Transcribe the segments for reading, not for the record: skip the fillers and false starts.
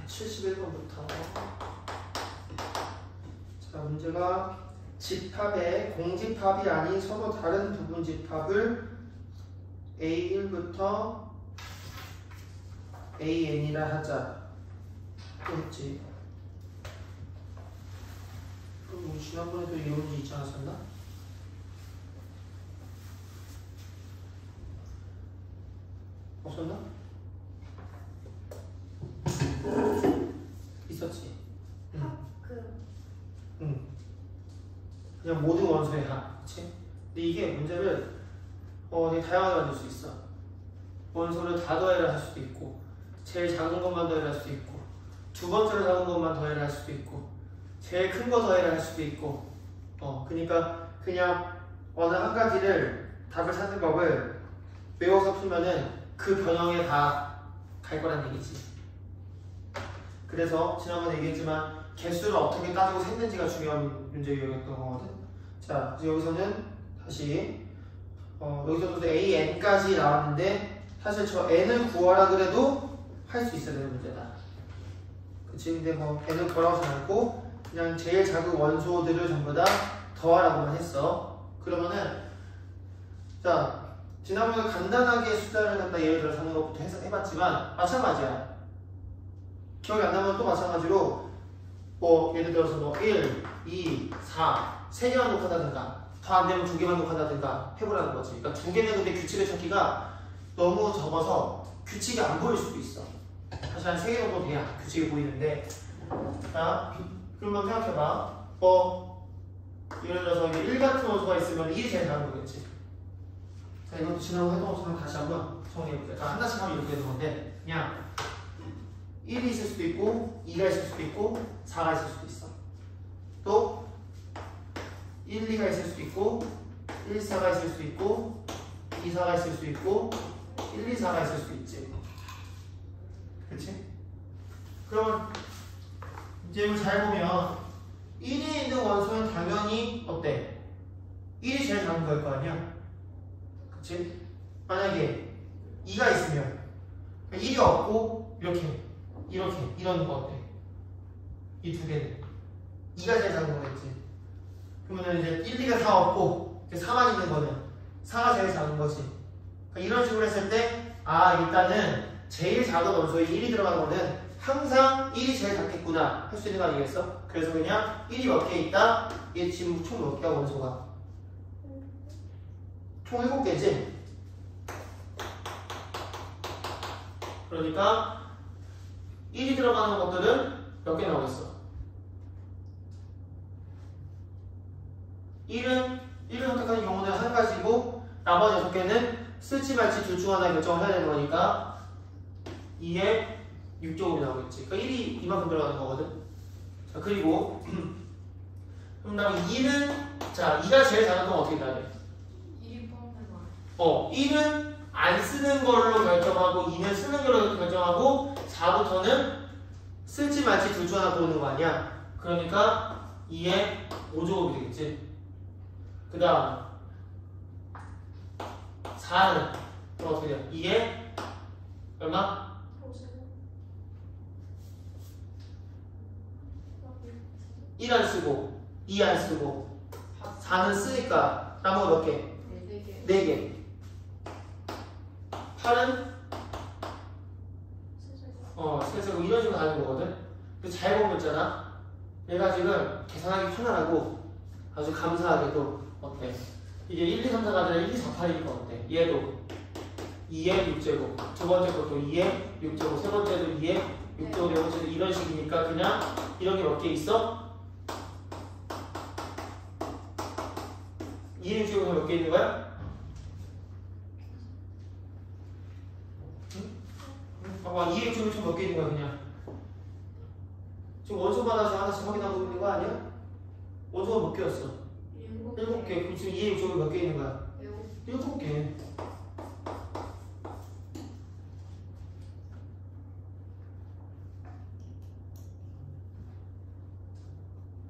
71번부터. 자, 문제가 집합에 공집합이 아닌 서로 다른 부분 집합을 A1부터 AN이라 하자. 그랬지. 그럼 우리 지난번에도 이런 문제 있지 않았었나? 없었나? 있었지. 응. 그냥 모든 원소의 합. 그치? 근데 이게 문제를 되게 다양하게 만들 수 있어. 원소를 다 더해라 할 수도 있고, 제일 작은 것만 더해라 할 수도 있고, 두 번째로 작은 것만 더해라 할 수도 있고, 제일 큰 거 더해라 할 수도 있고. 그러니까 그냥 어느 한 가지를 답을 찾는 법을 외워서 풀면은 그 변형에 다 갈 거란 얘기지. 그래서 지난번에 얘기했지만 개수를 어떻게 따지고 셌는지가 중요한 문제였던 거거든. 자, 그래서 여기서는 다시 여기서도 AN까지 나왔는데 사실 저 N을 구하라 그래도 할 수 있어야 되는 문제다. 그치? 근데 뭐 N을 구하라고 하지 않고 그냥 제일 작은 원소들을 전부 다 더하라고만 했어. 그러면은 자, 지난번에 간단하게 숫자를 갖다 예를 들어서 하는 것부터 해봤지만 마찬가지야. 기억이 안 나면 또 마찬가지로 예를 들어서 1, 2, 4 3개만 녹한다든가 더 안 되면 2개만 녹한다든가 해보라는 거지. 그러니까 2개는 근데 규칙을 찾기가 너무 적어서 규칙이 안 보일 수도 있어. 사실 한 3개 정도 돼야 규칙이 보이는데. 자, 그러면 생각해봐. 예를 들어서 1 같은 원소가 있으면 1이 제일 작은 거겠지. 자, 이것도 지난번 했던 것처럼 다시 한번 정리해볼게요. 자, 하나씩 하면 이렇게 되는 건데 그냥 1이 있을 수도 있고 2가 있을 수도 있고 4가 있을 수도 있어. 또 1, 2가 있을 수도 있고 1, 4가 있을 수도 있고 2, 4가 있을 수도 있고 1, 2, 4가 있을 수도 있지. 그렇지? 그러면 이제 이걸 잘 보면 1이 있는 원소는 당연히 어때? 1이 제일 작은 거일 거 아니야? 그치? 만약에 2가 있으면 1이 없고 이렇게 이런 거 어때? 이 두 개는 2가 제일 작은 거겠지. 그러면 이제 1, 2가 다 없고 이제 4만 있는 거는 4가 제일 작은 거지. 그러니까 이런 식으로 했을 때 일단은 제일 작은 원소에 1이 들어가는 거는 항상 1이 제일 작겠구나 할 수 있는 거 아니겠어? 그래서 그냥 1이 몇 개 있다? 얘 지금 총 몇 개야 원소가? 총 7개지? 그러니까 1이 들어가는 것들은 몇 개 나오겠어? 1을 선택하는 경우는 한 가지고 나머지 6개는 쓸지 말지 둘 중 하나 결정을 해야 되는 거니까 2에 6제곱이 나오겠지. 그러니까 1이 이만큼 들어가는 거거든. 자, 그리고 그럼 다음에 2는 2가 제일 작은 건 어떻게 따져? 1은 안 쓰는 걸로 결정하고 2는 쓰는 걸로 결정하고 4부터는 쓸지 말지 둘 중 하나 고르는 거 아니야? 그러니까 2에 5제곱이 되겠지. 그 다음 4는 그럼 어떻게 돼요? 2에 얼마? 1 안 쓰고 2 안 쓰고 4는 쓰니까 나머지 몇 개? 4개. 8은 세세고 이런 식으로 가는 거거든. 근데 잘 보면 있잖아. 얘가 지금 계산하기 편안하고 아주 감사하게도 어때? 이게 1, 2, 3, 4가 아니라 1, 2, 4, 8이니까 어때? 얘도 2에 6제곱, 두 번째 것도 2에 6제곱, 세 번째도 2에 6제곱, 네 번째도 이런 식이니까 그냥 이런 게 몇 개 있어? 2에 6제곱이 몇 개 있는 거야? 봐봐, 2에 6제곱이 총 몇 개 있는 거야 그냥? 지금 원소마다 하나씩 확인하고 있는 거 아니야? 원소가 몇 개였어? 7개. 그럼 지금 2에 6제곱이 몇 개 있는 거야? 7개.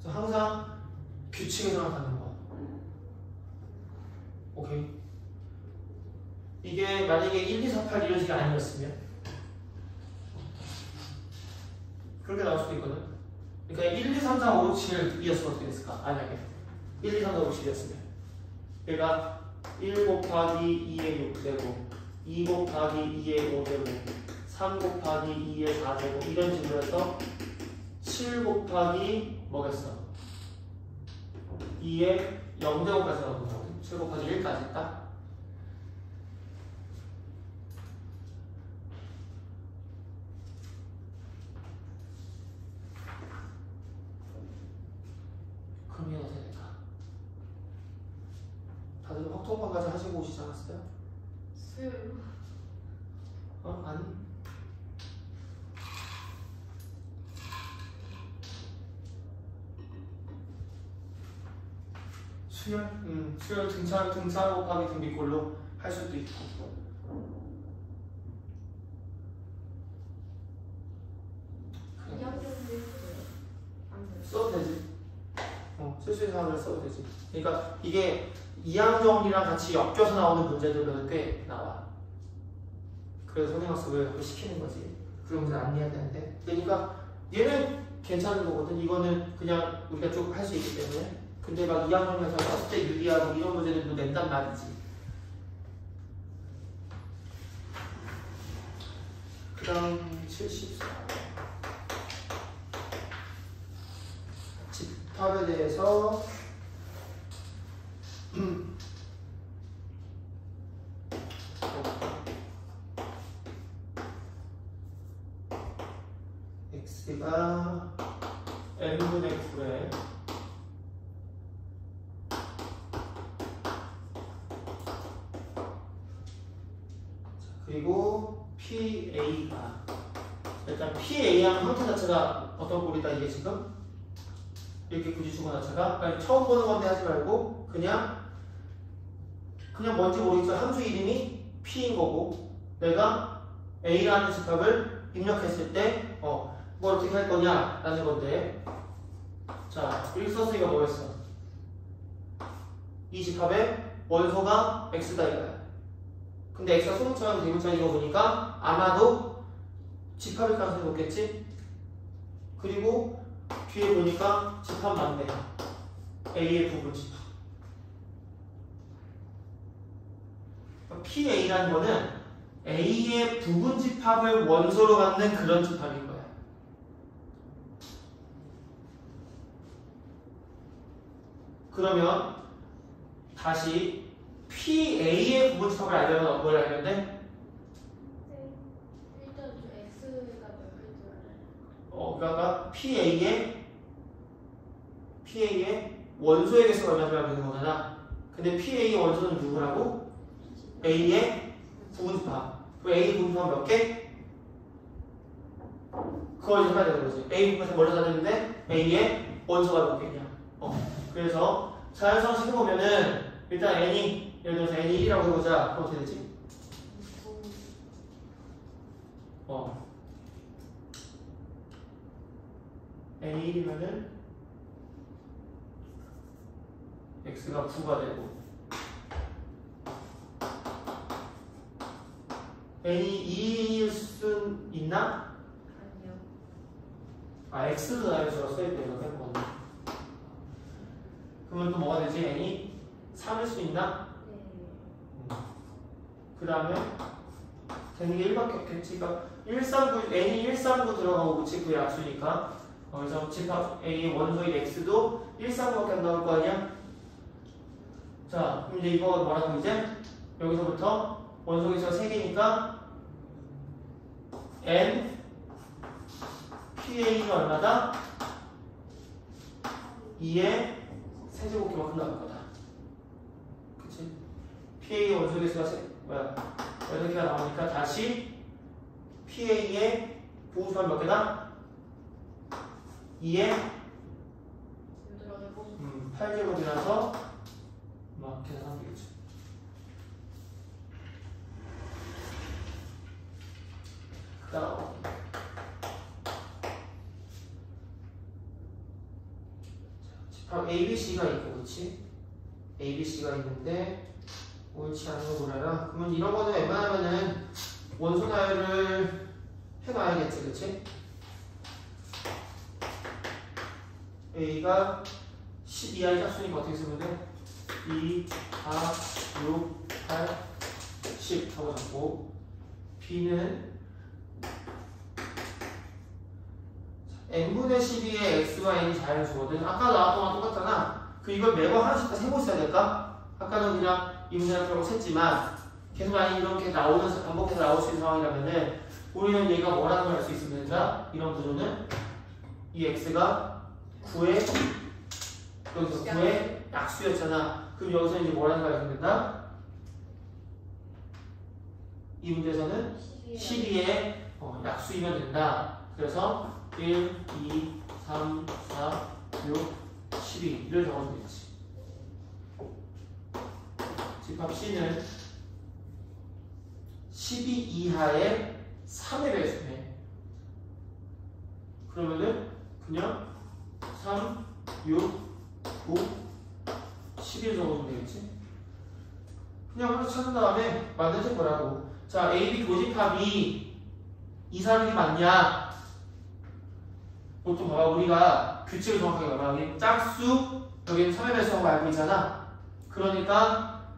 그래서 항상 규칙에서만 가는 거야. 오케이? 이게 만약에 1, 2, 4, 8 이런 식이 아니었으면 그렇게 나올 수도 있거든. 그러니까 1, 2, 3, 4, 5, 7 이었으면 어떻게 됐을까? 만약에 1, 2, 3, 4, 5, 7이었으면 얘가 1 곱하기 2의 6제곱 2 곱하기 2의 5제곱 3 곱하기 2의 4제곱 이런 식으로 해서 7 곱하기 뭐겠어? 2의 0제곱까지 나오는 거거든. 7 곱하기 1까지 딱. 그럼 이게 어떻게 될까? 다들 확통반까지 하시고 오시지 않았어요? 수요일로? 아니. 수열? 수열 등차 곱하기 등비꼴로 할 수도 있고. 써도 되지. 쓸 수 있는 상황을 써도 되지. 그러니까 이게 이항정리랑 같이 엮여서 나오는 문제들은 꽤 나와. 그래서 선행학습을 자꾸 시키는 거지. 그런 문제 안 내야 되는데. 그러니까 얘는 괜찮은 거거든. 이거는 그냥 우리가 쭉 할 수 있기 때문에. 근데 막 이항정리에서 썼을 때 유리하고 이런 문제들도 낸단 말이지. 그 다음 74. 집합에 대해서 x가 n분의 9에 그리고 PA가 일단 PA랑 형태 자체가 어떤 꼴이다 이게 지금 이렇게 굳이 주거 자체가 그러니까 처음 보는 건데 하지 말고 그냥 뭔지 모르겠지만 함수 이름이 P인 거고 내가 A라는 집합을 입력했을 때 뭘 어떻게 할 거냐 라는 건데 자 여기 썼으니까 뭐였어? 이 집합의 원소가 X다 이거야. 근데 X가 소문처럼 대문자인 거 보니까 아마도 집합일 가능성이 높겠지? 그리고 뒤에 보니까 집합 맞네. A의 부분 집합. PA라는 거는 A의 부분 집합을 원소로 갖는 그런 집합인 거야. 그러면 다시 PA의 부분 집합을 알려면 뭘 알면 돼? 일단 X가 몇일 줄 알아요. 그러니까 PA의 원소의 개수가 얼마나 되는 거잖아. 근데 PA의 원소는 누구라고? A의 부분집합. 그 A 부분집합 몇 개? 그걸 이제 해야 되는 거지. A 부분집합 멀리 다녔는데 A의 원소가 몇 개냐. 그래서 자연상식 해보면은 일단 n이 예를 들어서 n이 1이라고 해보자. 그럼 어떻게 되지? n이 1이면은 x가 9가 되고 n이 2일 수 있나? 아니요. x도 나열수가 써있대 이거 생각보다. 그러면 또 뭐가 되지? n이 3일 수 있나? 네. 그 다음에 되는 게 1밖에 없겠지. 그러니까 139, n이 139 들어가고 그치? 그게 약수니까. 그래서 집합 A의 원소인 x도 139밖에 안 나올 거 아니야? 자, 그럼 이제 이거 뭐라고 이제? 여기서부터 원소 개수가 3개니까 n PA는 얼마다? 2의 세제곱기만큼 나올 거다. 그치? PA의 원소 개수가 8개가 나오니까 다시 PA의 부분수가 몇 개다? 2의 8제곱이라서 막 계산하면 되겠죠. 그 다음 집합 ABC가 있고 그치? ABC가 있는데 옳지 않은 거 보라라. 그러면 이런 거는 웬만하면은 원소 나열을 해놔야겠지 그치? A가 10 이하의 짝수니까 어떻게 쓰면 돼? 2, 4, 6, 8, 10 하고 잡고 B는 n분의 12의 x와 n이 자연수거든. 아까 나왔던 거랑 똑같잖아. 이걸 매번 하나씩 다 세고 있어야 될까? 아까는 그냥 이 문제를 결국 셌지만 계속 많이 이렇게 나오면서 반복해서 나올 수 있는 상황이라면은 우리는 얘가 뭐라는 걸 알 수 있으면 된다. 이런 구조는 이 x가 9의 여기서 9의 약수였잖아. 그럼 여기서 이제 뭐라는 걸 알면 된다. 이 문제에서는 12의 약수이면 된다. 그래서 1, 2, 3, 4, 6, 12를 적어주면 되지. 집합 C는 12 이하의 3의 배수네. 그러면은 그냥 3, 6, 9, 11 적어주면 되겠지. 그냥 하나 찾은 다음에 만들어질 거라고. 자, AB 교집합이 2, 3이 맞냐? 보통 봐봐, 우리가 규칙을 정확하게 봐봐. 여기 짝수, 여기는 3의 배수라고 알고 있잖아. 그러니까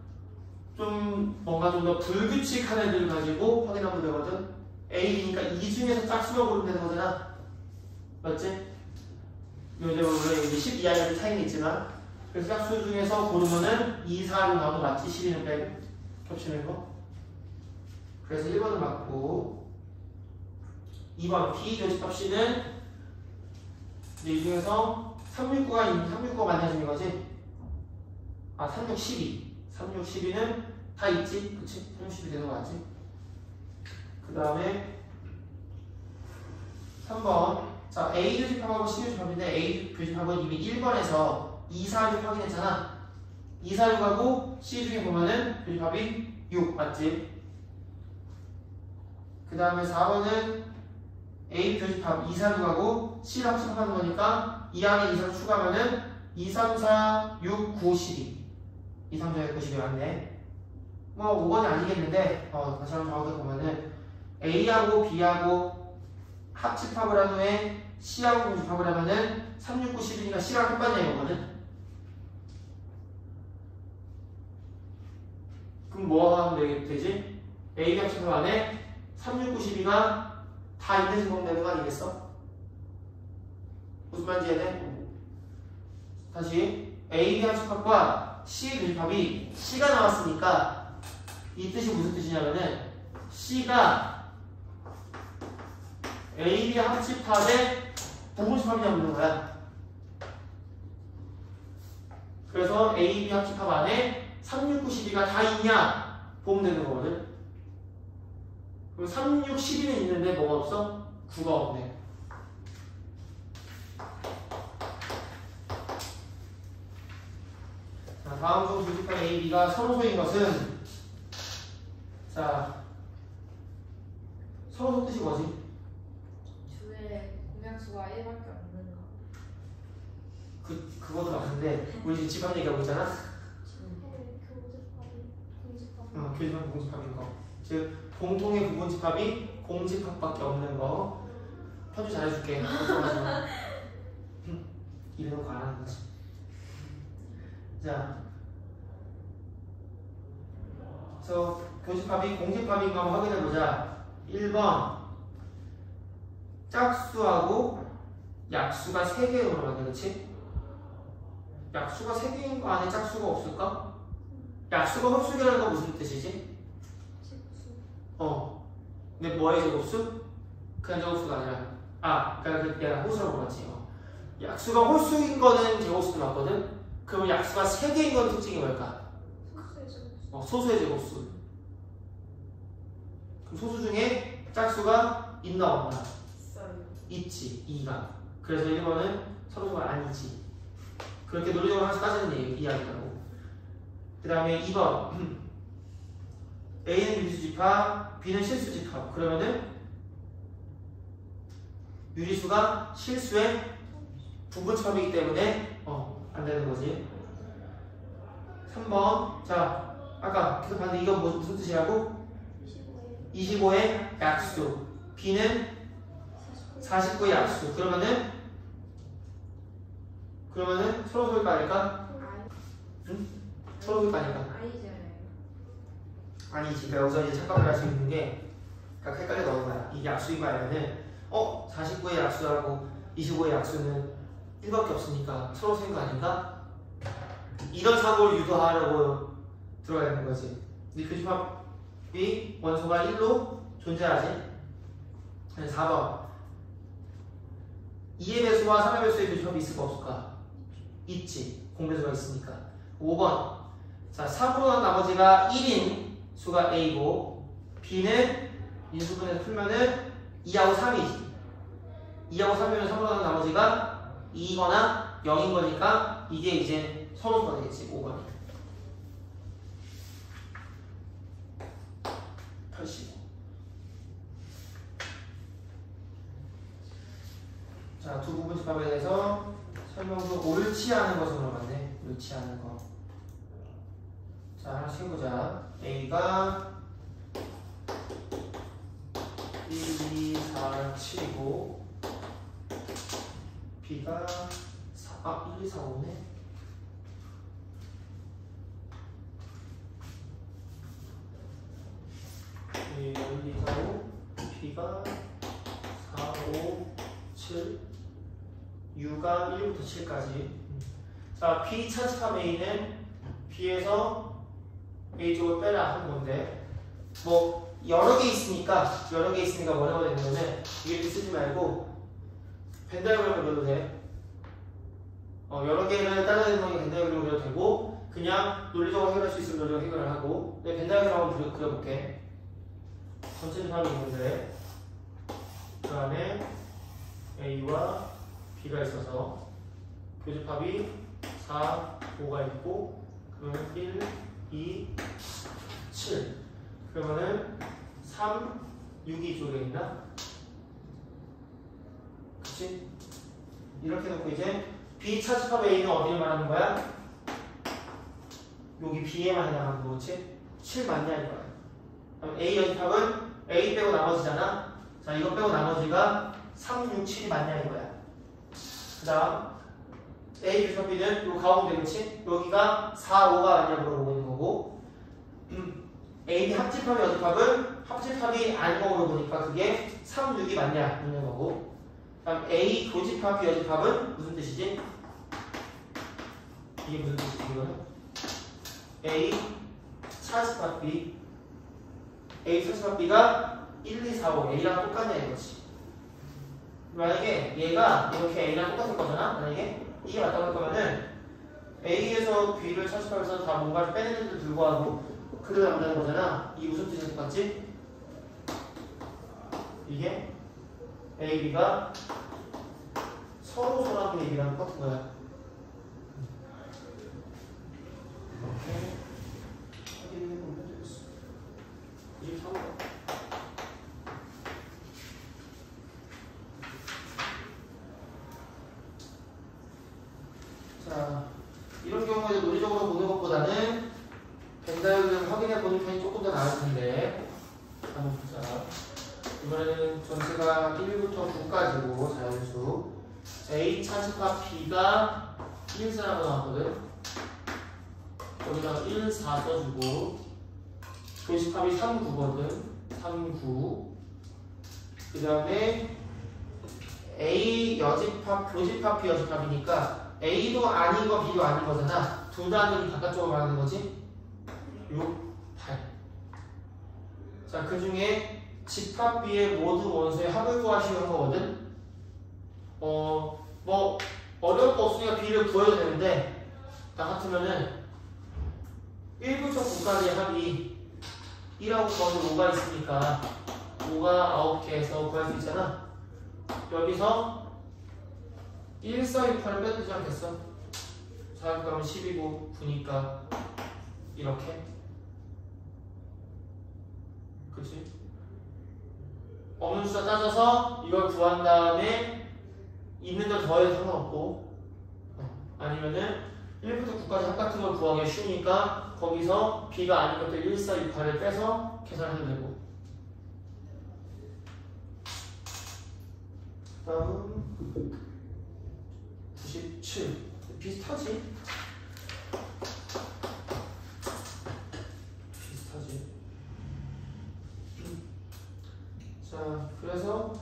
좀 뭔가 좀 더 불규칙한 애들을 가지고 확인하면 되거든. A니까 이 중에서 짝수를 고르면 되는 거잖아. 맞지? 요즘 물론 여기 10 이하의 차이는 있지만 그래서 짝수 중에서 고르면은 2, 4로 나도 맞지? 12는 빼고 겹치는 거. 그래서 1번은 맞고 2번 B교집합 C는 이제 이 중에서 369가 맞냐는 거지? 아, 36, 12. 36, 12는 다 있지? 그치? 36, 12 되는 거 맞지? 그 다음에 3번. 자, A 교집합하고 C 교집합인데 A 교집합은 이미 1번에서 2, 4, 6 확인했잖아. 2, 4, 6하고 C 중에 보면은 교집합이 6 맞지? 그 다음에 4번은 A 교집합 2, 4, 6하고 C를 합집하는 거니까 2 안에 2, 4를 추가하면은 2, 3, 4, 6, 9, 12. 2, 3, 4, 6, 9, 12 맞네. 뭐 5번이 아니겠는데 다시 한번 정확하게 보면은 A하고 B하고 합집합을 한 후에 C하고 교집합을 하면은 3, 6, 9, 12니까 C랑 똑같냐 이거거든. 그럼 뭐 하면 되지? A 합집합 안에 3, 6, 9, 12가 다 있는 제곱 되는 거 아니겠어? 무슨 말인지 이해돼? 다시 A 합집합과 C 교집합이 C가 나왔으니까 이 뜻이 무슨 뜻이냐면은 C가 A, B 합집합의 부분집합이냐고 묻는 거야. 그래서 A, B 합집합 안에 3, 6, 9, 12가 다 있냐 보면 되는 거거든. 그럼 3, 6, 12는 있는데 뭐가 없어? 9가 없네. 자, 다음 중 교집합 A, B가 서로소인 것은 자, 서로소 뜻이 뭐지? 주에 공약수가 1밖에 없는 거. 그것도 맞는데 우리 지금 집합 얘기하고 있잖아? 교집합 공집합인 거. 즉 공통의 부분집합이 공집합밖에 없는 거. 편집 잘해줄게. 이래놓고 안 하는 거지. 자, 그래서 교집합이 공집합인 거 한번 확인해보자. 1번 짝수하고 약수가 3개로 들어가네. 그렇지? 약수가 3개인 거 안에 짝수가 없을까? 약수가 홀수기라는 거 무슨 뜻이지? 근데 뭐의 제곱수? 그냥 제곱수가 아니라 그러니까 내가 홀수라고 물었지. 약수가 홀수인 거는 제곱수도 맞거든? 그럼 약수가 3개인 건 특징이 뭘까? 소수의 제곱수. 그럼 소수 중에 짝수가 있나 없나? 있지. 2가. 그래서 1번은 서로수가 아니지. 그렇게 논리적으로 하나씩 따지는 이야기라고. 그 다음에 2번 A는 유리수집합, B는 실수집합. 그러면은 유리수가 실수의 부분집합이기 때문에 안 되는 거지. 3번 자, 아까 계속 봤는데 이건 무슨 뜻이라고? 25의 약수. B는 49의 약수. 그러면은 그러면은 서로 소일 거 아닐까? 응? 서로 소일 거 아닐까? 아니잖아요. 아니지. 그러니까 여기서 이제 착각을 할 수 있는 게 그러니까 헷갈려 넣은 거야. 이게 약수인 거 알면은 49의 약수하고 25의 약수는 1밖에 없으니까 서로 소인 거 아닌가? 이런 사고를 유도하려고 들어가야 되는 거지. 이 교집합이 원소가 1로 존재하지. 4번 2의 배수와 3의 배수의 교집합이 있을까 없을까? 있지. 공배수가 있으니까. 5번 자 3으로 난 나머지가 1인 수가 A고 B는 인수분해서 풀면은 2하고 3이지. 2하고 3이면 3으로 난 나머지가 2거나 0인 거니까 이게 이제 서로수가 되겠지. 5번이 85. 자, 두 부분 집합에 대해서 설명도 옳지 않은 것을 물어봤네. 옳지 않은 거. 자, 하나씩 해보자. A가 1, 2, 4, 7이고 B가 1, 2, 4, 5네. 네, 1, 2, 4, 5 B가 4, 5, 7 U가 1부터 7까지. 자, B 차집합 A는 B에서 A 쪽을 빼라 한 건데 뭐 여러 개 있으니까 뭐라고 되는 거는 이게 쓰지 말고 벤다이어그램을 그려도 돼. 여러 개를 따라야 되는 건 벤다이어그램을 그려도 되고 그냥 논리적으로 해결할 수 있으면 논리적으로 해결을 하고 내가 벤다이어그램 한번 그려볼게. 전체 집합이 있는데 그 안에 A와 B가 있어서 교집합이 4, 5가 있고 그러면 1, 2, 7 그러면은 3, 6이 이쪽에 있나? 그치? 이렇게 놓고 이제 B 차집합 A는 어디를 말하는 거야? 여기 B에만 해당하는 거지? 7 맞냐 이거야. 그럼 A 여집합은 A 빼고 나머지잖아. 자 이거 빼고 나머지가 3, 6, 7이 맞냐 이거야. 그 다음 A 교집합 B는 요 가운데 그치? 여기가 4, 5가 맞냐 물어보고 있는 거고 A, B 합집합의 여집합은 합집합이 아닌 거 물어보니까 그게 3, 6이 맞냐 묻는 거고 그다음 A 교집합 여집합은 무슨 뜻이지? 이게 무슨 뜻이지 이거는? A 차집합 B A 차집합 B가 1, 2, 4, 5 A랑 똑같냐 이거지. 만약에 얘가 이렇게 A랑 똑같을 거잖아. 만약에 이게 맞다고 할 거면은 A에서 B를 차집합해서 다 뭔가를 빼내는데도 불구하고 그대로 남는 거잖아. 이게 무슨 뜻이 똑같지? 이게 A, B가 서로 소라는 얘기랑 똑같은 거야. 이렇게 확인해 보면 되겠어. 93번. 자, 이런 경우에도 논리적으로 보는 것보다는 벤다이어그램을 확인해 보는 편이 조금 더 나을 텐데 한번 보자. 이번에는 전체가 1부터 9까지고 자연수 A 차집합 B가 1, 4라고 나왔거든. 여기다가 1, 4 써주고 교집합이 3, 9거든. 3, 9 그 다음에 A 여집합, 교집합, B 여집합이니까 A도 아닌 거 B도 아닌 거잖아. 둘 다는 바깥쪽으로 말하는 거지. 6, 8 자, 그 중에 집합 B의 모든 원소의 합을 구하시는 거거든. 뭐 어려울 거 없으니까 B를 구해도 되는데 나 같으면은 1부터 9까지의 합이 1하고 거기 5가 있으니까 5가 9개에서 구할 수 있잖아. 여기서 1, 4, 6, 8을 빼도 되지 않겠어? 4, 6 가면 10이고 9니까 이렇게 그치? 없는 숫자 따져서 이걸 구한 다음에 있는 걸 더해도 상관없고 아니면은 1부터 9까지 합 같은 걸 구하기가 쉬우니까 거기서 B가 아닌 것들 1, 4, 6, 8을 빼서 계산해도 되고 다음 97 비슷하지? 자, 그래서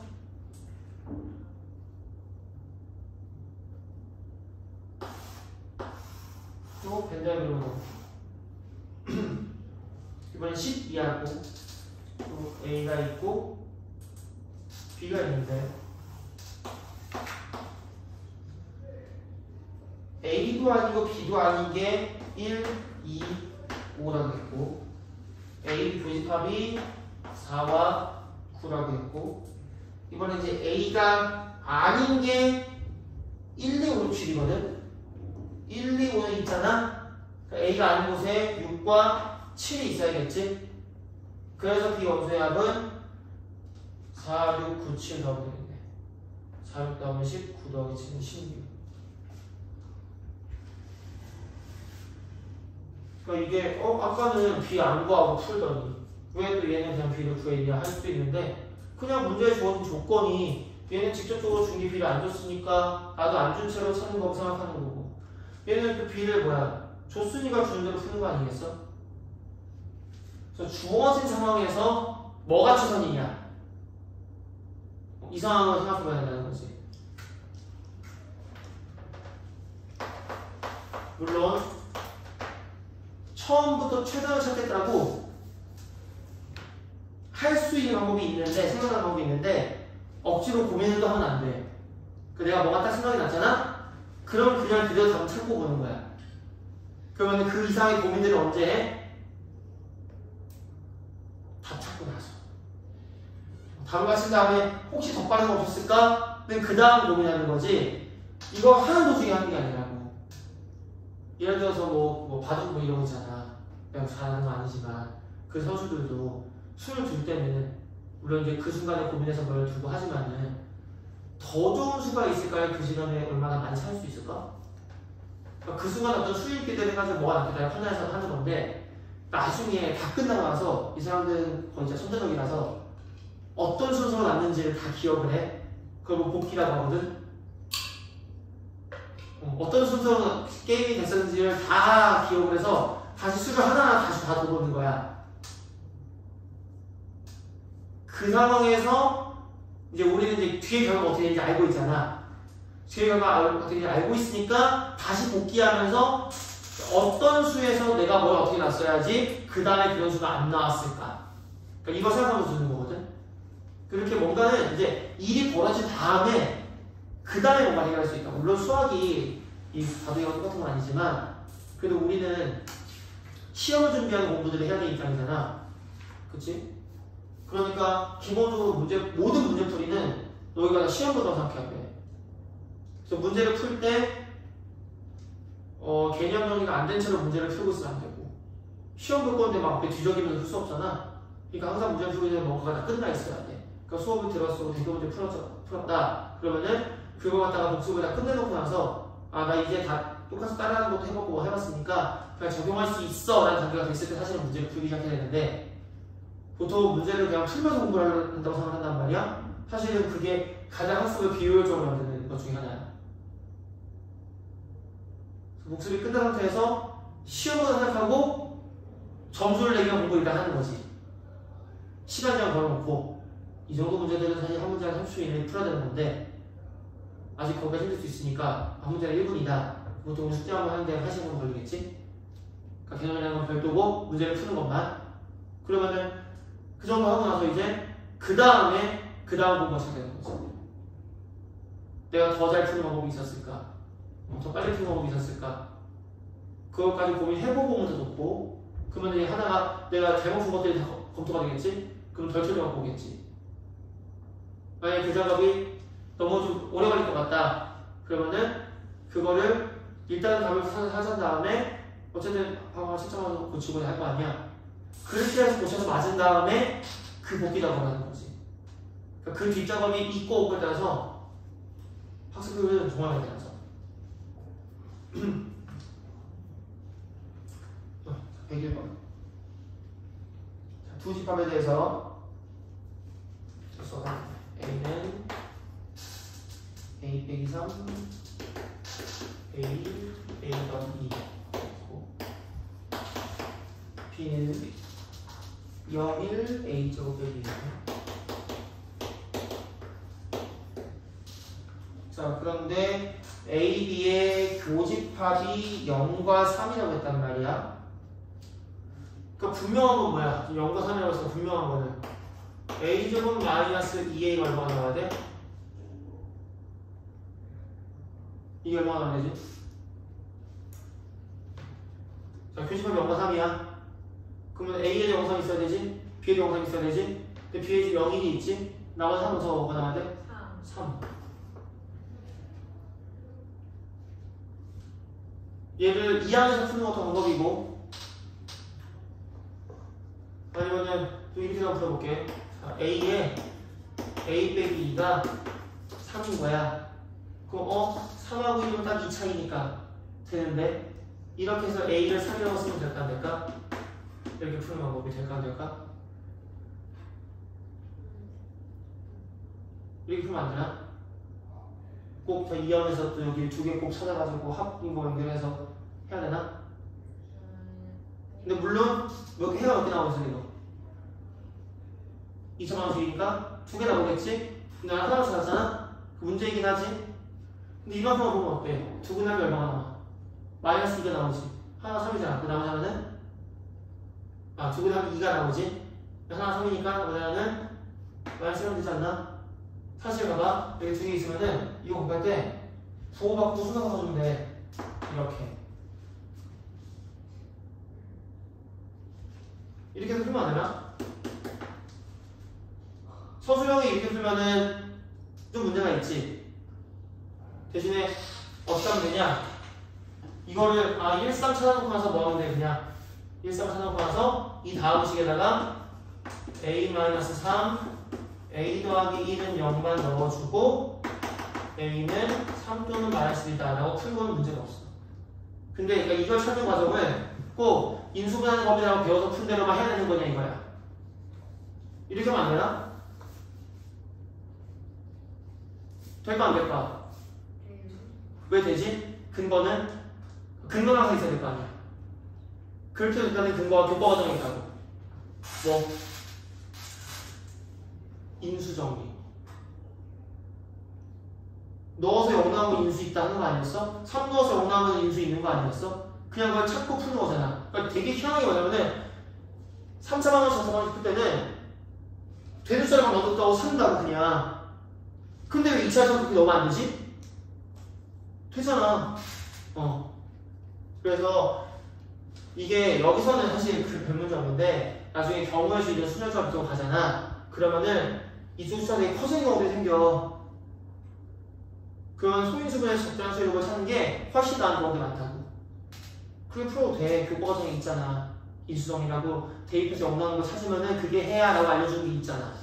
또 벤자민으로 이번엔 12하고 또 A가 있고 B가 있는데 A도 아니고 B도 아닌 게 1, 2, 5라고 했고 A 교집합이 4와 9라고 했고 이번에 이제 A가 아닌 게 1, 2, 5, 7이거든 1, 2, 5는 있잖아 그러니까 A가 아닌 곳에 6과 7이 있어야겠지 그래서 B 원소의 합은 4, 6, 9, 7 더하면 되겠네 4, 6 더하면 10, 9 더하기 7은 16 그러니까 이게 아까는 B 안 구하고 풀더니 왜 또 얘는 그냥 B를 구해야 할 수도 있는데 그냥 문제에 주어진 조건이 얘는 직접적으로 준 게 B를 안 줬으니까 나도 안 준 채로 찾는 거고 생각하는 거고 얘는 또 B를 뭐야 줬으니까 주는 대로 푸는 거 아니겠어? 그래서 주어진 상황에서 뭐가 최선이냐 이 상황을 생각해봐야 된다는 거지 물론 처음부터 최선을 찾겠다고 할 수 있는 방법이 있는데 생각하는 방법이 있는데 억지로 고민을 또 하면 안 돼. 내가 뭐가 딱 생각이 났잖아? 그럼 그냥 그대로 답을 찾고 보는 거야. 그러면 그 이상의 고민들을 언제 해? 답 찾고 나서. 답을 맞힌 다음에 혹시 더 빠른 거 없었을까? 그 다음 고민하는 거지. 이거 하는 도중에 하는 게 아니라고. 예를 들어서 뭐 바둑 뭐 이런 거 있잖아. 내가 잘하는 건 아니지만 그 선수들도 술을 줄 때는 물론 이제 그 순간에 고민해서 뭘 두고 하지만은 더 좋은 수가 있을까요? 그 시간에 얼마나 많이 살 수 있을까? 그러니까 그 순간 어떤 수익기들 해가지고 뭐가 낫겠다 판단해서 하는 건데 나중에 다 끝나고 나서 이 사람들은 거의 진짜 천재적이라서 어떤 순서로 났는지를 다 기억을 해. 그걸 뭐 복기라고 하거든. 어떤 순서로 게임이 됐었는지를 다 기억을 해서 다시 수를 하나하나 다시 다 돌아보는 거야. 그 상황에서 이제 우리는 이제 뒤에 결과가 어떻게 되는지 알고 있잖아. 뒤에 결과가 어떻게 되는지 알고 있으니까 다시 복귀하면서 어떤 수에서 내가 뭘 어떻게 놨어야지 그 다음에 그런 수가 안 나왔을까. 그러니까 이거 생각하면서 주는 거거든. 그렇게 뭔가는 이제 일이 벌어진 다음에 그 다음에 뭔가 해결할 수 있다. 물론 수학이 이 바둑이랑 똑같은 건 아니지만 그래도 우리는 시험을 준비하는 공부들을 해야 되는 입장이잖아. 그치? 그러니까 기본적으로 모든 문제풀이는 너희가 다 시험보다 생각해야 돼. 그래서 문제를 풀 때 개념 정리가 안 된 채로 문제를 풀고 있으면 안 되고 시험 볼 건데 막 앞에 뒤적이면서 풀 수 없잖아. 그러니까 항상 문제를 풀기 전에 뭔가가 다 끝나 있어야 돼. 그러니까 수업을 들었어, 대표 문제 풀었다. 그러면은 그거 갖다가 복습을 다 끝내놓고 나서 나 이제 다 똑같이 따라하는 것도 해보고 뭐 해봤으니까 그냥 적용할 수 있어 라는 단계가 됐을 때 사실은 문제를 풀기 시작해야 되는데 보통 문제를 그냥 풀면서 공부를 한다고 생각한단 말이야. 사실은 그게 가장 학습을 비효율적으로 만드는 것 중에 하나야. 복습이 끝난 상태에서 시험을 생각하고 점수를 내기가 공부를 일단 하는 거지. 시간 제한 걸어놓고 이 정도 문제들은 사실 한 문제 한 30초 이내에 풀어야 되는 건데 아직 거기가 힘들 수 있으니까 한 문제가 1분이다. 보통 숙제 한번 하는데 1시간 정도 걸리겠지? 그러니까 개념이라는 건 별도고 문제를 푸는 것만. 그러면은 그 정도 하고 나서 이제 그 다음 공부가 시작되는 거지. 내가 더 잘 푸는 방법이 있었을까? 더 빨리 푸는 방법이 있었을까? 그것까지 고민해보고 문제 놓고 그러면 이제 하나가 내가 잘못 푼 것들이 다 검토가 되겠지? 그럼 덜 틀려갖고 오겠지. 만약에 그 작업이 너무 좀 오래 걸릴 것 같다. 그러면은 그거를 일단은 답을 찾은 다음에 어쨌든 방황을 채점하면서 고치고 할 거 아니야. 그렇게 해서 고쳐서 맞은 다음에 그 복귀 작업을 하는 거지. 그러니까 그 뒷작업이 있고 없고에 따라서 학습률은 정확하게 달라져. 101번. 두 집합에 대해서 써서 A는 A 빼기 3 A B는 0, 1, A 제곱 빼기 1. 자, 그런데 A, B의 교집합이 0과 3이라고 했단 말이야. 그러니까 분명한 건 뭐야? 0과 3이라고 해서 분명한 거는 A제곱 마이너스 2A가 얼마나 나와야 돼? 이게 얼마나 나와야 되지? 자, 교집합이 0과 3이야. 그러면 A에 0선 있어야 되지? B에 0선 있어야 되지? 근데 B에 0, 1이 있지? 나머지 3은 더 뭐가 나와야 돼? 3. 얘를 2항에서 푸는 것도 방법이고, 아니면은 또 이렇게 한번 풀어볼게. 자, A에 A 빼기 2가 3인 거야. 그럼 3하고 1은 딱 2 차이니까 되는데, 이렇게 해서 A를 3이라고 쓰면 될까 안 될까? 이렇게 푸는 방법이 될까 안 될까? 이렇게 풀면 안 되나? 꼭 2항에서 또 여기 두 개 꼭 찾아가지고 합인 거 연결해서 해야 되나? 근데 물론 몇 개 해가 몇 개 나오겠어 이거 2,000원씩이니까 두 개 나오겠지? 근데 하나 찾았잖아? 그 문제이긴 하지? 근데 이만큼만 보면 어때? 두 분의 합이 얼마가 나와? 마이너스 2가 나오지 하나 3이잖아 그 나머지 하나는? 두 분의 합이 2가 나오지? 하나 3이니까 나머지 하나는 마이너스 1이 되지 않나? 사실 봐봐 여기 두 개 있으면은 이거 공부할 때 부호받고 순서가 써주면 돼 이렇게 해서 풀면 안 되나? 서술형이 이렇게 풀면은 좀 문제가 있지 대신에 어떻게 하면 되냐 이거를 1,3 찾아놓고 나서 뭐 하면 돼 그냥 1,3 찾아놓고 나서 이 다음 식에다가 A-3 A 더하기 1은 0만 넣어주고 A는 3 또는 마이너스 1이다 라고 풀고는 문제가 없어 근데 그러니까 이걸 찾는 과정을 꼭 인수분해 법이라고 배워서 푼 대로만 해야 되는 거냐 이거야 이렇게 하면 안 되나? 될까 안 될까? 왜 되지? 근거는 항상 있어야 될 거 아니야 그렇게 일단은 근거와 교과 과정이 있다고 뭐? 인수정리 넣어서 0 나오면 인수 있다 하는 거 아니었어? 3 넣어서 0 나오면 인수 있는 거 아니었어? 그냥 그걸 찾고 푸는 거잖아 그러니까 되게 희한한 게 뭐냐면은 3차방을 4차방을 풀 때는 되는 숫자만 넣었다고 쓴다고 그냥 근데 왜 2차에서 그렇게 넣으면 안 되지? 되잖아 그래서 이게 여기서는 사실 그 별문제인데 나중에 경우의 수 이런 순열수가 비교 가잖아 그러면은 이쪽 숫자들이 커지는 경우들이 생겨 그런 소인수분의 적절한 수열을 찾는 게 훨씬 나은 경우가 많다고 그게 풀어도 돼 교과 과정에 있잖아 인수정리라고 대입해서 0 나오는 거 찾으면은 그게 해야 라고 알려주는 게 있잖아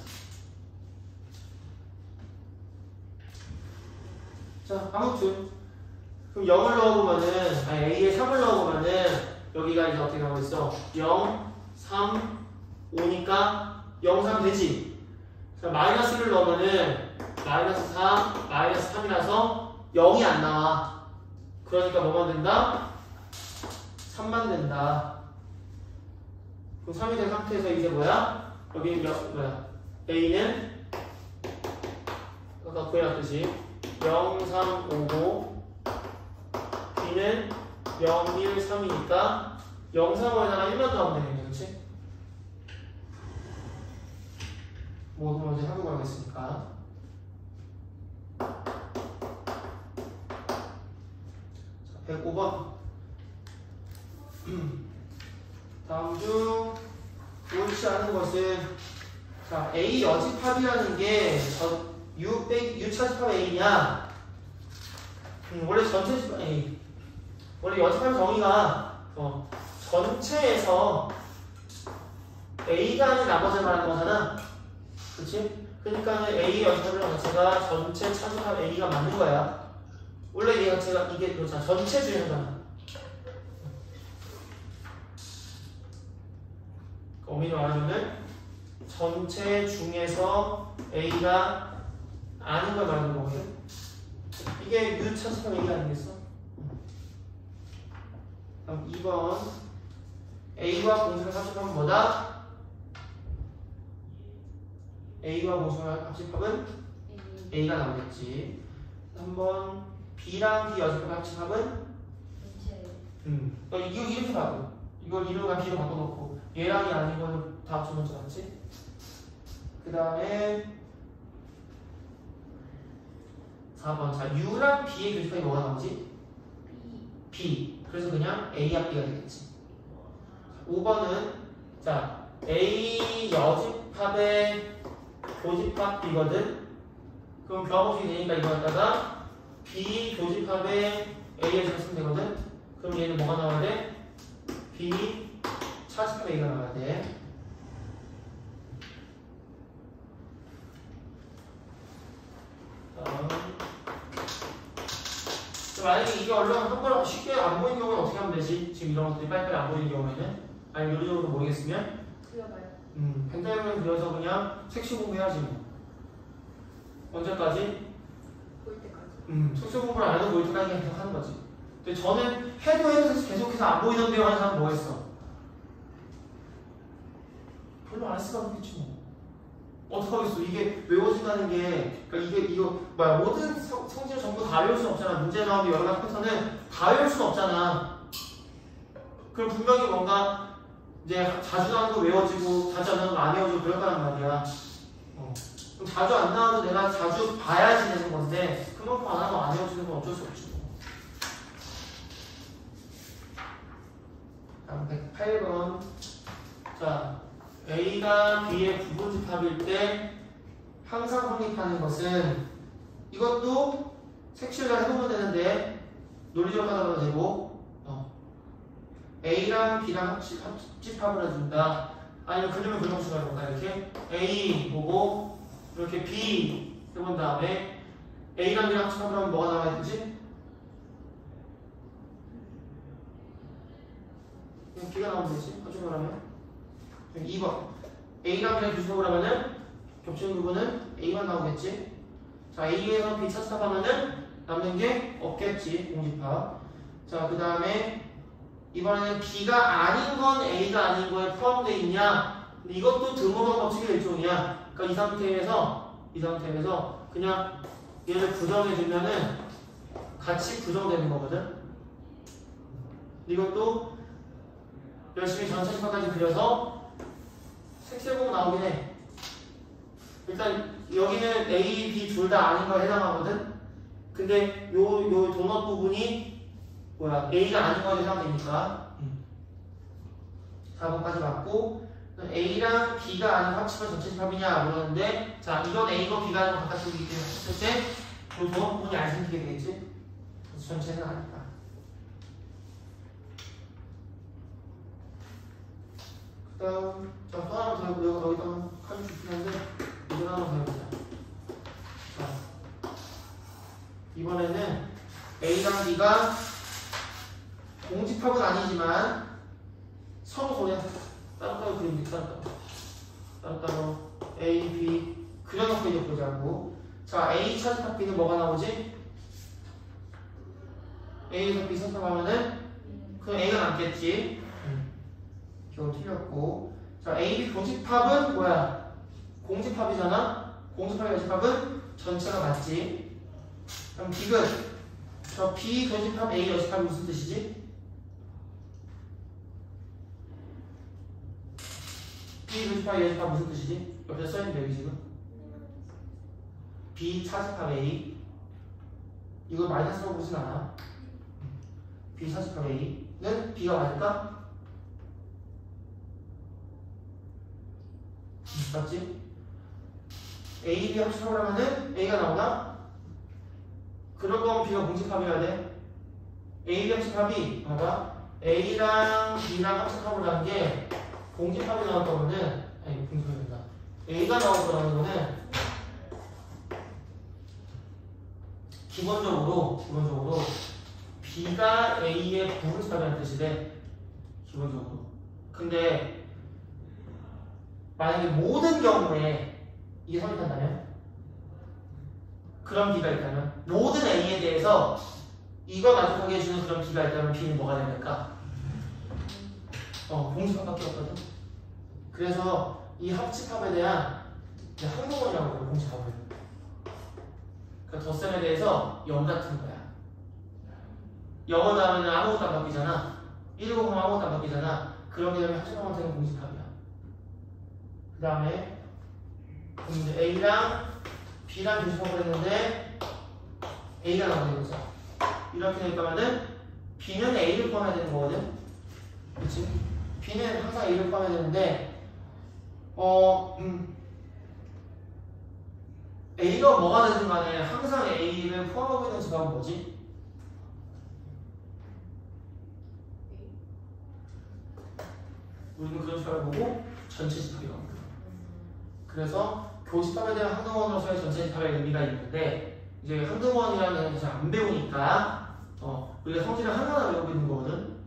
자 아무튼 그럼 0을 넣어보면은 A에 3을 넣어보면은 여기가 이제 어떻게 나오고 있어 0, 3, 5니까 0, 3 되지 자 마이너스를 넣으면은 마이너스 4, 마이너스 3이라서 0이 안 나와 그러니까 뭐만 된다? 3만 된다 그럼 3이 된 상태에서 이제 뭐야? 여기 뭐야? A는 아까 구해놨듯이 0, 3, 5, 5 B는 0, 1, 3이니까 0, 3에다가 1만 더하면 되겠네 그렇지? 모든 문제 합을 구하겠으니까 자, 105번 다음 중 옳지 않은 것은 자 A 여집합이라는 게 U 차집합 A냐 원래 전체 집합 A 원래 여집합 정의가 전체에서 A가 아닌 나머지를 말하는 거잖아 그치? 그러니까 A 여집합이라는 자체가 전체 차집합 A가 맞는 거야 원래 얘 자체가 이게 전체 중에서잖아 엄밀히 말하면은 전체 중에서 A가 아닌 걸 말하는 거거든 이게 U 차집합 A 아니겠어? 그럼 2번 A와 공식을 합집하면 뭐다? A와 공식을 합집하면 A가 나오겠지. 한번 B랑 B 여집합 합집합은 이거 이렇게 봐도 이걸 1과 B로 바꿔놓고 얘랑이 아닌 거는 다 합쳐놓지 않지? 그 다음에 4번. 자, U랑 B의 교집합이 뭐가 나오지? B. 그래서 그냥 A와 B가 되겠지. 5번은 자 A 여집합의 교집합 B거든. 그럼 교합법칙이 되니까 이거 갖다가 B 교집합의 A에 쓰면 되거든. 그럼 얘는 뭐가 나와야 돼? B 차집합 A가 나와야 돼. 만약에 이게 얼른 한 번에 쉽게 안 보이는 경우는 어떻게 하면 되지? 지금 이런 것들이 빨리빨리 안 보이는 경우에는 아니 논리적으로 모르겠으면 그려봐요. 펜타그램 그려서 그냥 색시 공부해야지 뭐. 언제까지? 볼 때까지. 색시 공부를 안 해도 보일 때까지 그냥 계속 하는 거지. 근데 저는 해도 계속해서 안 보이는데요 하는 사람 뭐 했어? 별로 안 했을 것 같겠지 뭐. 어떡하겠어. 이게 외워진다는 게, 그러니까 이거, 모든 성질 전부 다 외울 수는 없잖아. 문제 나오는 여러 가지 패턴은 다 외울 수는 없잖아. 그럼 분명히 뭔가, 이제 자주 나오는 거 외워지고, 자주 안 나오는 거 안 외워지고 그럴 거란 말이야. 그럼 자주 안 나와도 내가 자주 봐야지 되는 건데, 그만큼 안 하면 안 외워지는 건 어쩔 수 없지. 다음 108번. 자. A가 B의 부분집합일 때 항상 성립하는 것은 이것도 색칠을 해보면 되는데 논리적으로 하다가 되고 A랑 B랑 합집합을 해준다. 아니면 그림을 그려보시면 해볼까 이렇게 A 보고 이렇게 B 해본 다음에 A랑 B랑 합집합을 하면 뭐가 나와야 되지? B가 나오면 되지. 합집합을 하면 2번 A랑 B랑 교집합을 하면은 겹치는 부분은 A만 나오겠지. 자 A에서 B 차집합하면은 남는 게 없겠지. 공집합. 자 그 다음에 이번에는 B가 아닌 건 A가 아닌 거에 포함되어 있냐. 이것도 드모건 법칙의 일종이야. 그러니까 이 상태에서 그냥 얘를 부정해주면은 같이 부정되는 거거든. 이것도 열심히 전체 집합까지 그려서 색칠보고 나오긴 해. 일단 여기는 A, B 둘 다 아닌 거에 해당하거든. 근데 요 도넛 부분이 뭐야? A가 아닌 거에 해당되니까 4번까지 맞고 A랑 B가 아닌 합치면 전체 집합이냐 물었는데 자 이건 A고 B가 아닌 바깥쪽이기 때문에 했을 때 요 도넛 부분이 안 생기게 되겠지. 그래서 전체는 아니다. 그다음 자 또 하나 더 해보고요. 여기다가 카드 좋긴 한데 이걸 하나 더 해보자. 자 이번에는 A랑 B가 공집합은 아니지만 서로 그냥 따로따로 그립니다. 따로따로 A, B 그려놓고 이제 보자고. 자 A 차집합 B는 뭐가 나오지? A에서 B 선택하면은 그럼 A가 남겠지. 겨우 틀렸고. 자 A, B 교집합은 뭐야? 공집합이잖아. 공집합, 여집합은 전체가 맞지. 그럼 디귿 저 B 교집합 A 여집합이 무슨 뜻이지? B 교집합 A 여집합 무슨 뜻이지? 옆에 써있는데 여기 지금 B 차집합 A 이거 마이너스로 보진 않아. B 차집합 A는 B가 맞을까? 맞지? A, B 합집합을 하면은 A가 나오나? 그럴 거면 B가 공집합이어야 돼. A, B 합집합이 봐봐 A랑 B랑 합집합을 한 게 공집합이 나올 거면은 아니 공집합이 된다. A가 나올 거라는 거는 기본적으로 B가 A의 부분집합이라는 뜻이 돼. 기본적으로. 근데 만약에 모든 경우에 이게 성립한다면 그런 B가 있다면 모든 A에 대해서 이걸 만족하게 해주는 그런 B가 있다면 B는 뭐가 됩니까? 공집합 바뀌었거든. 그래서 이 합집합에 대한 항동원이라고 해요. 공집합을. 그러니까 덧셈에 대해서 0 같은 거야. 0을 하면 아무것도 안 바뀌잖아. 1을 보면 아무것도 안 바뀌잖아. 그런 게 되면 합집합한테는 공집합이야. 그 다음에 이제 A랑 B랑 교집합을 했는데 A가 나오는 거죠. 이렇게 될 거면은 B는 A를 포함해야 되는 거거든. 그치? B는 항상 A를 포함해야 되는데 A가 뭐가 되든 간에 항상 A를 포함하고 있는 집합은 뭐지? 우리는 그런 집합을 보고 전체 집합이라고 합니다. 그래서 교집합에 대한 항등원으로서의 전체 집합의 의미가 있는데 이제 항등원이라는 게 잘 안 배우니까 우리가 성질을 하나하나 외우고 있는 거거든.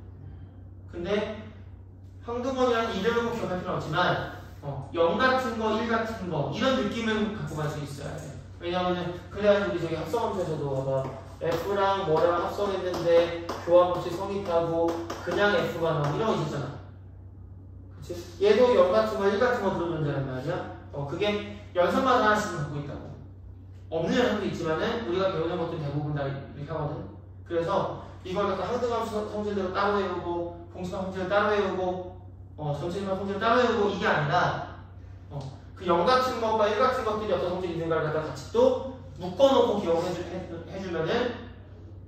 근데 항등원이라는 이름을 꼭 기억할 필요는 없지만 0 같은 거, 1 같은 거 이런 느낌은 갖고 갈 수 있어야 돼. 왜냐하면 그래야지 우리 저기 합성함수에서도 봐봐 F랑 뭐랑 합성했는데 교환법칙 성립하고 그냥 F가 나오고 이런 거 있었잖아. 그치? 얘도 0 같은 거, 1 같은 거 그런 존재란 말이야. 그게 연산마다 하나씩 갖고 있다고. 없는 연산도 있지만은 우리가 배우는 것들은 대부분 다 이렇게 하거든. 그래서 이걸 갖다 항등함수 성질대로 따로 외우고 공식함 성질을 따로 외우고 전체적인 성질을 따로 외우고 이게 아니라 그 0 같은 것과 1 같은 것들이 어떤 성질이 있는가를 갖다 같이 또 묶어놓고 기억해주면은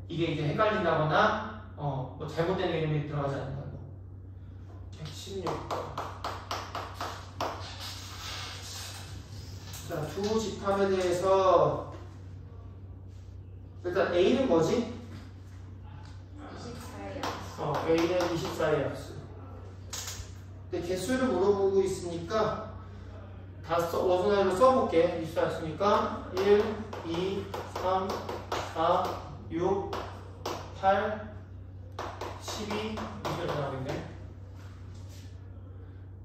이게 이제 헷갈린다거나 뭐 잘못된 개념이 들어가지 않는다고. 116번. 자, 두 집합에 대해서 일단 A는 뭐지? 24야. A는 24의 약수. 근데 개수를 물어보고 있으니까 다 원순위로 써볼게. 24였으니까 1, 2, 3, 4, 6, 8, 12 이렇게 나오겠네.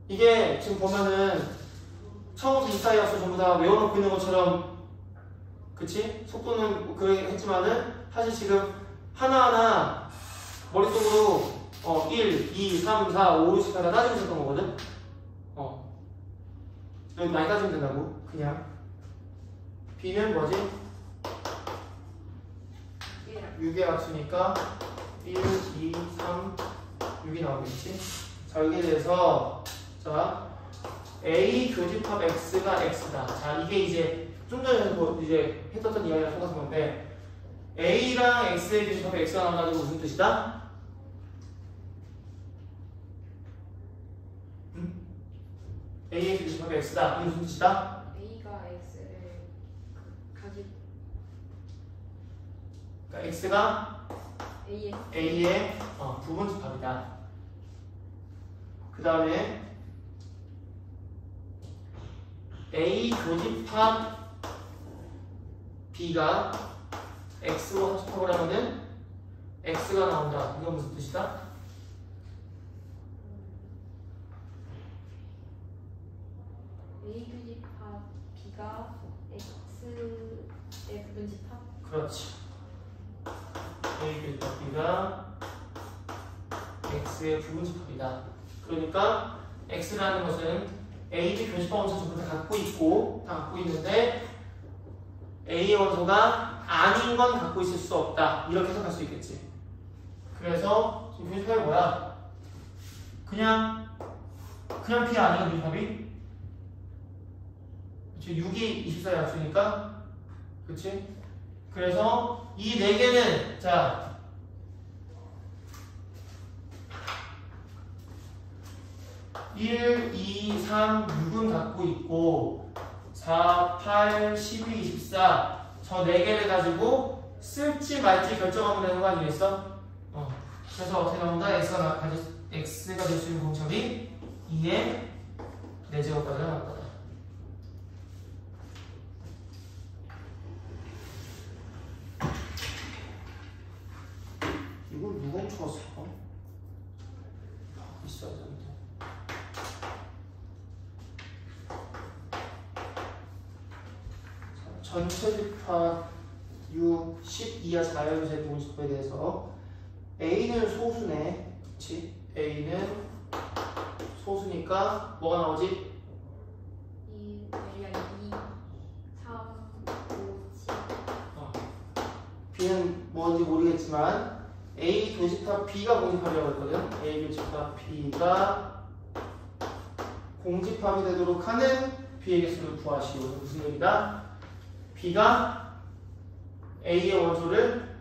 이게 지금 보면은 처음부터 24약수 전부 다 외워놓고 있는 것처럼 그치? 속도는 그러긴 했지만은 사실 지금 하나하나 머릿속으로 1, 2, 3, 4, 5, 6, 7, 8 따지고 있었던 거거든? 여기 많이 따지면 된다고 그냥 B는 뭐지? 6의 약수니까 1, 2, 3, 6이 나오겠지? 자 여기에 대해서 자 A 교집합 X가 X다. 자 이게 이제 좀 전에 이제 했었던 이야기랑 똑같은 건데 A랑 X의 교집합 X가 나온다는 건 무슨 뜻이다? A의 교집합 X다. 이게 무슨 뜻이다? A가 X를 가지고 그러니까 X가 A의 A의 부분집합이다. 그 다음에 A 교집합 B가 X로 합집합을 하면은 X가 나온다. 이건 무슨 뜻이다? A 교집합 B가 X의 부분집합. 그렇지. A 교집합 B가 X의 부분집합이다. 그러니까 X라는 것은 A, B 교집합 원소 전부 다 갖고 있고 다 갖고 있는데 A의 원소가 아닌 건 갖고 있을 수 없다. 이렇게 해석할 수 있겠지. 그래서 지금 교집합이 뭐야? 그냥 B 아니야 교집합이? 그치? 6이 24의 약수니까 그치? 그래서 이 4개는 자 1, 2, 3, 6은 갖고 있고 4, 8, 12, 24 저 4개를 가지고 쓸지 말지 결정하면 되는 거 아니겠어? 그래서 어떻게 나온다? X가 될 수 있는 공첩이 2의 4제곱까지 나올 거다. 이걸 누가 훔쳐갔을까? 있어야 되는데. 전체 집합 U 12와 자연수의 부분집합에 대해서 A는 소수네. 그치? A는 소수니까 뭐가 나오지? 2, 3, 5, 7. B는 뭔지 모르겠지만 A 교집합 B가 공집합이라고 했거든. A 교집합 B가 공집합이 되도록 하는 B의 개수를 구하시오. 무슨 얘기다? B가 A의 원소를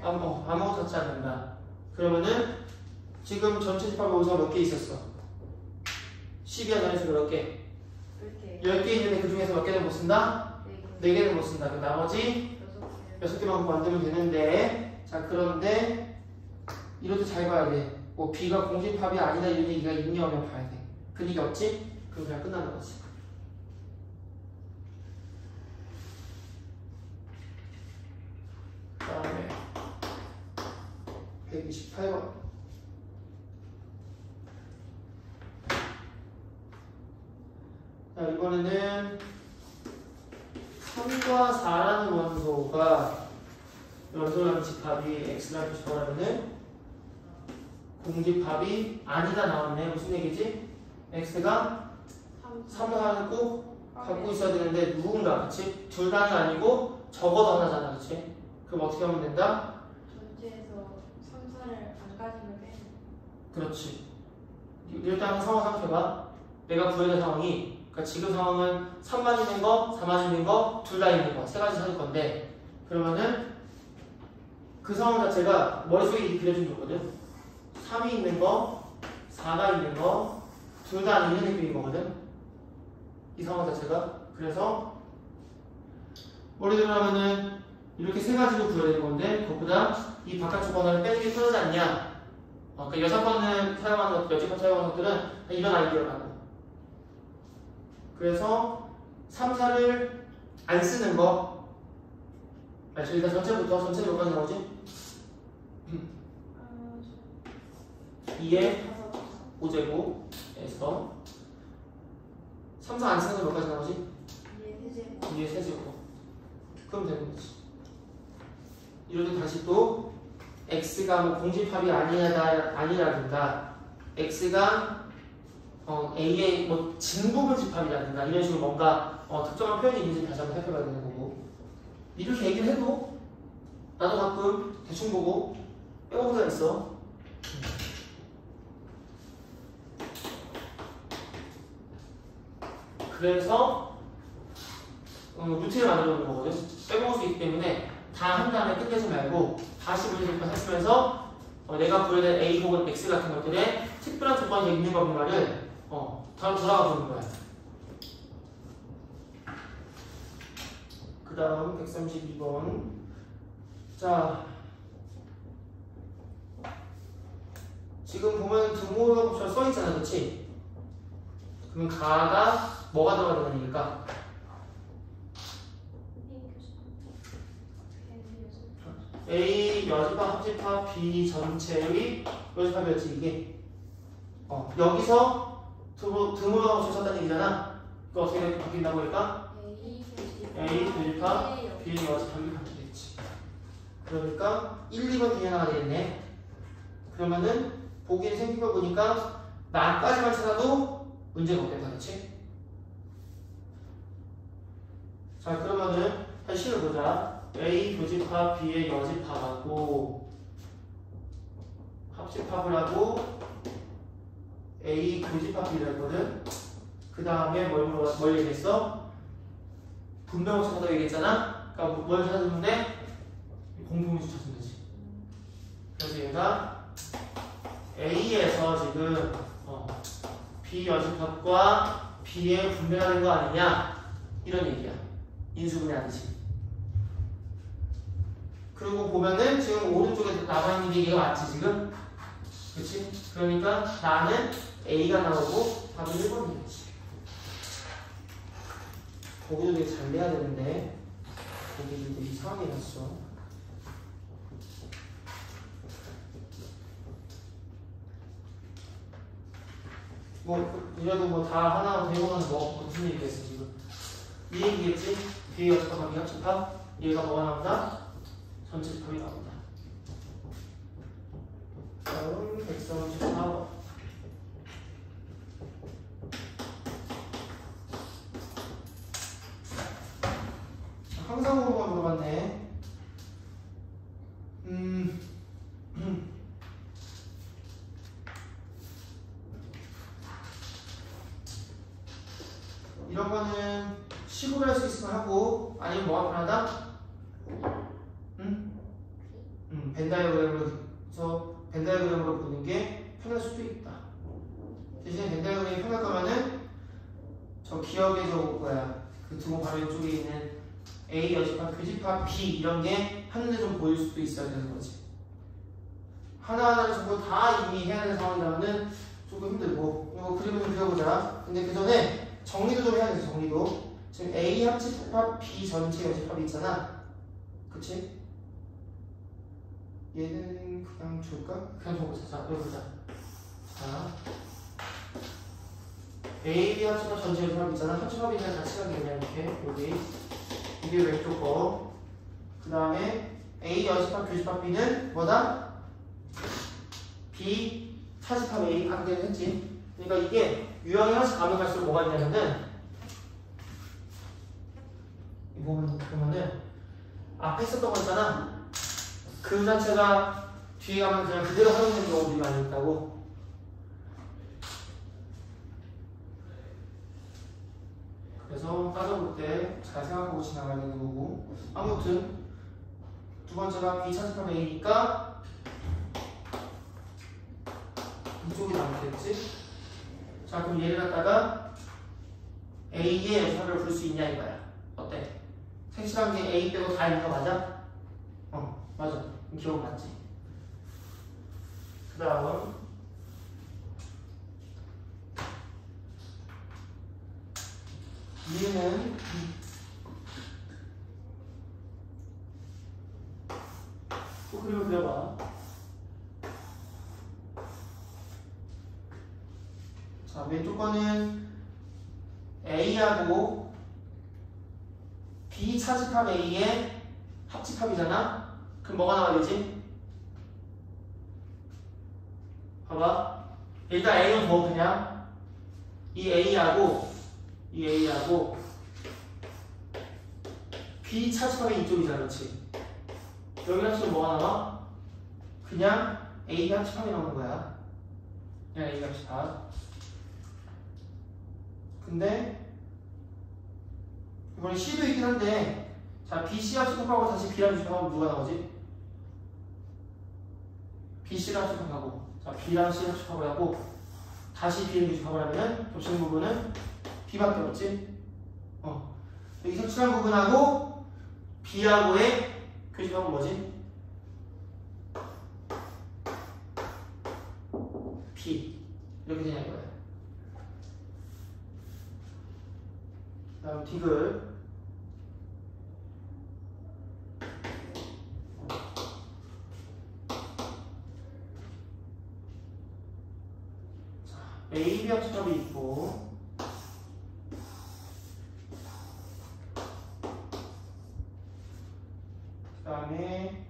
아무것도 찾지 않는다. 그러면은 지금 전체 집합 원소가 몇 개 있었어? 12와 전체수가 몇 개? 10개 있는데 그 중에서 몇 개는 못 쓴다? 4개는 못 쓴다. 그럼 나머지 6개만 만들면 되는데, 자, 그런데 이것도 잘 봐야 돼. 뭐 B가 공집합이 아니다 이런 얘기가 있냐 없냐 봐야 돼. 그 얘기 없지? 그럼 그냥 끝나는 거지. 그 다음에 128번. 자, 이번에는 3과 4라는 원소라는 집합이 X라는 집합이라면은 공집합이 아니다 나왔네. 무슨 얘기지? X가 3과 4는 꼭 갖고 있어야 되는데 누군가, 그치? 둘 다는 아니고 적어도 하나잖아, 그치? 그럼 어떻게 하면 된다? 전체에서 3, 4를 안 가지면 빼. 그렇지. 일단 상황 생각해봐. 내가 구해야 될 상황이, 그러니까 지금 상황은 3만 있는 거, 4만 있는 거, 둘 다 있는 거, 세 가지 찾을 건데, 그러면은 그 상황 자체가 머릿속에 이렇게 그려준 거거든. 3이 있는 거, 4가 있는 거, 둘 다 있는 느낌인 거거든. 이 상황 자체가. 그래서 머리대로 하면은 이렇게 세 가지로 구해야 되는 건데, 그것보다 이 바깥쪽 번호를 빼는 게 편하지 않냐? 그러니까 6번을 사용하는 것들, 여지껏 사용하는 것들은 이런 아이디어라는 거. 그래서 3, 4를 안 쓰는 거. 일단 전체부터, 전체 몇 가지 나오지? 2의 5제곱에서 3, 4 안 쓰는 거 몇 가지 나오지? 2의 세제곱. 그럼 되는 거지. 이럴 때 다시 또 X가 뭐 공집합이 아니라든가 X가 A의 뭐 진부분 집합이라든가 이런 식으로 뭔가 특정한 표현이 있는지 다시 한번 살펴봐야 되는 거고, 이렇게 얘기를 해도 나도 가끔 대충 보고 빼먹을 때가 있어. 그래서 루틴을 만들어 놓는 거거든. 빼먹을 수 있기 때문에 다 한 다음에 끝내지 말고 다시 문제를 하시면서 내가 구해야 될 A 혹은 X 같은 것들에 특별한 조건이 있는 건가를 돌아가 보는 거야. 그 다음 132번. 자, 지금 보면 등호가 써 있잖아, 그렇지? 그럼 가가 뭐가 들어가야 되는 얘기일까? A 여집합, 합집합, B 전체의 여집합이었지 이게. 여기서 등호가 붙였다는 얘기잖아. 그 어떻게 바뀐다고 할까? A 교집합, B 여집합이 바뀌겠지. 그러니까 1, 2번 중에 하나가 되겠네. 그러면은 보기에 생긴 거 보니까 나까지만 찾아도 문제가 없겠다, 그렇지? 자, 그러면은 다시 실어보자. A 교집합 B의 여집합하고 합집합을 하고 A 교집합 B를 했거든. 그 다음에 뭘 얘기했어? 분배호 찾아서 얘기했잖아. 그러니까 뭘 찾으면 돼? 공통인수 찾으면 되지. 그래서 얘가 A에서 지금 B 여집합과 B의 분배하는 거 아니냐? 이런 얘기야. 인수분해하듯이. 그리고 보면은 지금 오른쪽에 남아있는 얘기가 맞지 지금? 그치? 그러니까 나는 A가 나오고 답은 1번이겠지. 거기도 되게 잘 내야 되는데 거기도 되게 이상하게 났어. 뭐 이래도 뭐 다 하나 배우면 뭐 무슨 얘기겠어 지금? 이 얘기겠지? B 여집합, B 합집합. 얘가 뭐가 나온다? 전체 집합이 나온다. 다음 134번. 했으면 하고 아니면 뭐가 편하다? 응? 벤다이어그램으로 보는 게 편할 수도 있다. 대신에 벤다이어그램이 편할 거면은 저 기억의 그 두 번 바로 왼쪽에 있는 A 여집합, 교집합 B 이런 게 한눈에 좀 보일 수도 있어야 되는 거지. 하나하나를 전부 다 이미 해야 되는 상황이라면은 조금 힘들고 이거 그림을 좀 그려보자. 근데 그 전에 정리도 좀 해야 돼. 정리도. 지금 A 합집합 B 전체 여집합이 있잖아. 그치? 얘는 그냥 줄까? 그냥 줘보자. 자, 여기 보자. 자, A, B 합집합 전체 여집합 있잖아. 합집합이 그냥 같이 가게 그냥 이렇게 여기 이게 왼쪽 거. 그 다음에 A 여집합 교집합 B는 뭐다? B 차집합 A 아까 전에 했지. 그러니까 이게 유형이 하나씩 가면 갈수록 뭐가 있냐면은 이 부분 보면은 앞에 썼던 거 있잖아. 그 자체가 뒤에 가면 그냥 그대로 활용되는 경우들이 많이 있다고. 그래서 따져볼 때 잘 생각하고 지나가야 되는 거고. 아무튼 두 번째가 B 차집합 A니까 이쪽이 나오겠지? 자, 그럼 얘를 갖다가 A의 여집합을 부를 수 있냐 이거야. 어때? 색칠한 게 A 빼고 다 있는 거 맞아? 맞아. 기억 맞지? 그 다음 얘는 또 그림을 그려봐. 자, 왼쪽 거는 A하고 B 차집합 A의 합집합이잖아? 그럼 뭐가 나와야 되지? 봐봐. 일단 A는 뭐 그냥 이 A하고 B 차집합의 이쪽이잖아. 그렇지? 여기 합치면 뭐가 나와? 그냥 A 합집합이 나오는 거야. 그냥 A 합집합. 근데 이번에 C도 있긴 한데 자, BC 합집합하고 다시 B랑 합집합하면 누가 나오지? BC랑 합집합하고 자, B랑 C 합집합을 하고 다시 B랑 합집합을 하면 겹치는 부분은 B밖에 없지? 여기 색칠한 부분하고 B하고의 교집합은 뭐지? B 이렇게 되냐 이거야. 그 다음 디귿. A, B 합집합이 있고 그 다음에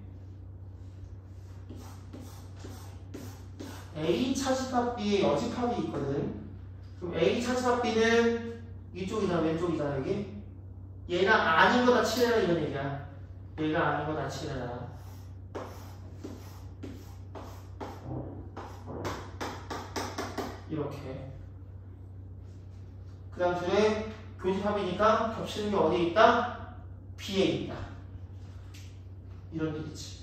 A 차집합 B의 여집합이 있거든. 그럼 A 차집합 B는 이쪽이잖아. 왼쪽이잖아. 여기 얘가 아닌 거다 칠해라 이런 얘기야. 얘가 아닌 거다 칠해라. 이렇게. 그 다음 둘의 교집합이니까 겹치는 게 어디에 있다? B에 있다. 이런 얘기지.